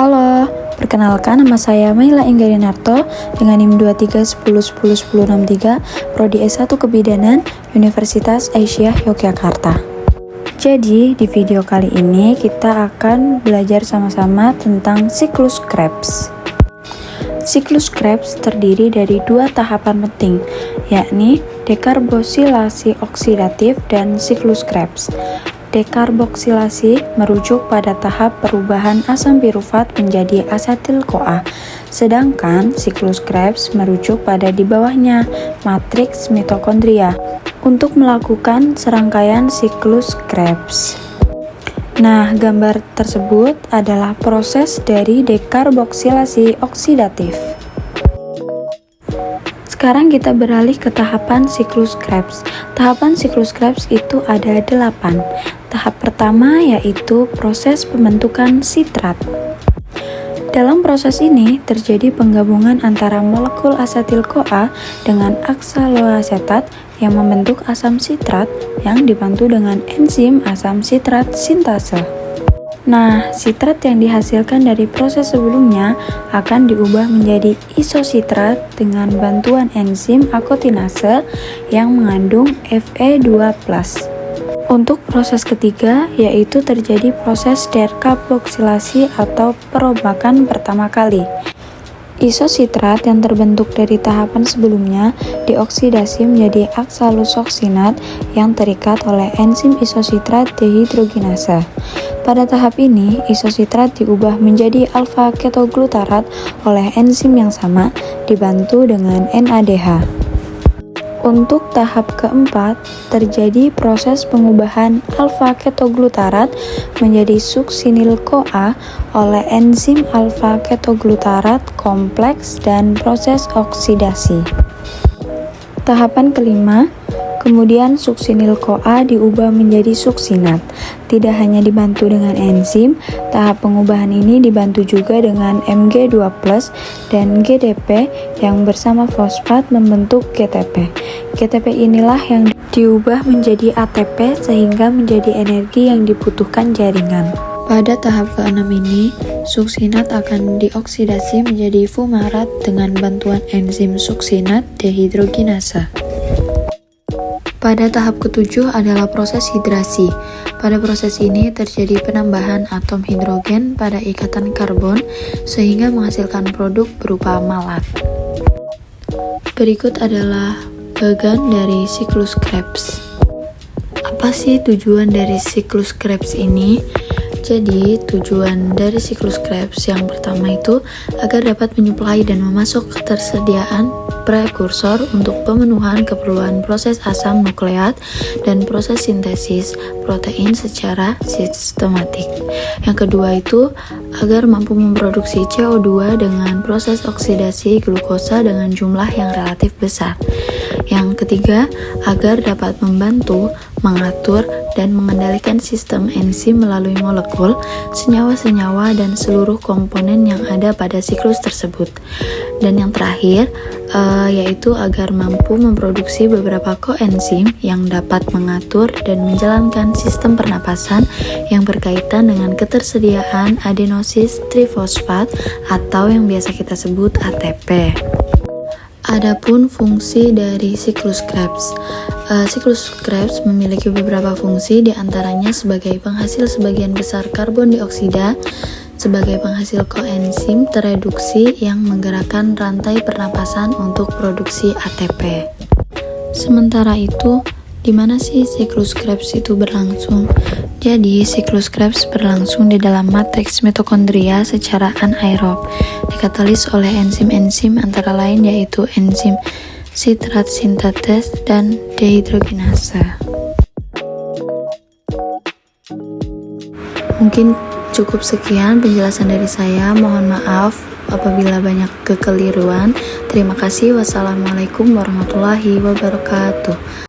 Halo, perkenalkan nama saya Maila Enggarinarto dengan NIM 2310101063, Prodi S1 Kebidanan, Universitas Aisyah Yogyakarta. Jadi, di video kali ini kita akan belajar sama-sama tentang siklus Krebs. Siklus Krebs terdiri dari dua tahapan penting, yakni dekarboksilasi oksidatif dan siklus Krebs. Dekarboksilasi merujuk pada tahap perubahan asam pirufat menjadi asetil-CoA, sedangkan siklus Krebs merujuk pada di bawahnya, matriks mitokondria, untuk melakukan serangkaian siklus Krebs. Nah, gambar tersebut adalah proses dari dekarboksilasi oksidatif. Sekarang kita beralih ke tahapan siklus Krebs. Tahapan siklus Krebs itu ada 8. Tahap pertama yaitu proses pembentukan sitrat. Dalam proses ini terjadi penggabungan antara molekul asetil-CoA dengan oksaloasetat yang membentuk asam sitrat yang dibantu dengan enzim asam sitrat sintase. Nah, sitrat yang dihasilkan dari proses sebelumnya akan diubah menjadi isositrat dengan bantuan enzim akotinase yang mengandung Fe2+. Untuk proses ketiga, yaitu terjadi proses dekarboksilasi atau perombakan pertama kali. Isositrat yang terbentuk dari tahapan sebelumnya dioksidasi menjadi oksalosoksinat yang terikat oleh enzim isositrat dehidrogenase. Pada tahap ini, isositrat diubah menjadi alfa-ketoglutarat oleh enzim yang sama, dibantu dengan NADH. Untuk tahap keempat, terjadi proses pengubahan alfa-ketoglutarat menjadi suksinil-CoA oleh enzim alfa-ketoglutarat kompleks dan proses oksidasi. Tahapan kelima, kemudian suksinil-CoA diubah menjadi suksinat. Tidak hanya dibantu dengan enzim, tahap pengubahan ini dibantu juga dengan Mg2+ dan GDP yang bersama fosfat membentuk GTP. GTP inilah yang diubah menjadi ATP sehingga menjadi energi yang dibutuhkan jaringan. Pada tahap ke-6 ini, suksinat akan dioksidasi menjadi fumarat dengan bantuan enzim suksinat dehidrogenase. Pada tahap ke-7 adalah proses hidrasi. Pada proses ini terjadi penambahan atom hidrogen pada ikatan karbon sehingga menghasilkan produk berupa malat. Berikut adalah bagan dari siklus Krebs. Apa sih tujuan dari siklus Krebs ini? Jadi, tujuan dari siklus Krebs yang pertama itu agar dapat menyuplai dan memasok ketersediaan prekursor untuk pemenuhan keperluan proses asam nukleat dan proses sintesis protein secara sistematik. Yang kedua itu agar mampu memproduksi CO2 dengan proses oksidasi glukosa dengan jumlah yang relatif besar. Yang ketiga, agar dapat membantu mengatur dan mengendalikan sistem enzim melalui molekul, senyawa-senyawa, dan seluruh komponen yang ada pada siklus tersebut. Dan yang terakhir, yaitu agar mampu memproduksi beberapa koenzim yang dapat mengatur dan menjalankan sistem pernapasan yang berkaitan dengan ketersediaan adenosis trifosfat atau yang biasa kita sebut ATP. Adapun fungsi dari siklus Krebs. Siklus Krebs memiliki beberapa fungsi, diantaranya sebagai penghasil sebagian besar karbon dioksida, sebagai penghasil koenzim tereduksi yang menggerakkan rantai pernapasan untuk produksi ATP. Sementara itu, di mana sih siklus Krebs itu berlangsung? Jadi, siklus Krebs berlangsung di dalam matriks mitokondria secara anaerob, dikatalis oleh enzim-enzim antara lain yaitu enzim sitrat sintetes dan dehidrogenase. Mungkin cukup sekian penjelasan dari saya. Mohon maaf apabila banyak kekeliruan. Terima kasih. Wassalamualaikum warahmatullahi wabarakatuh.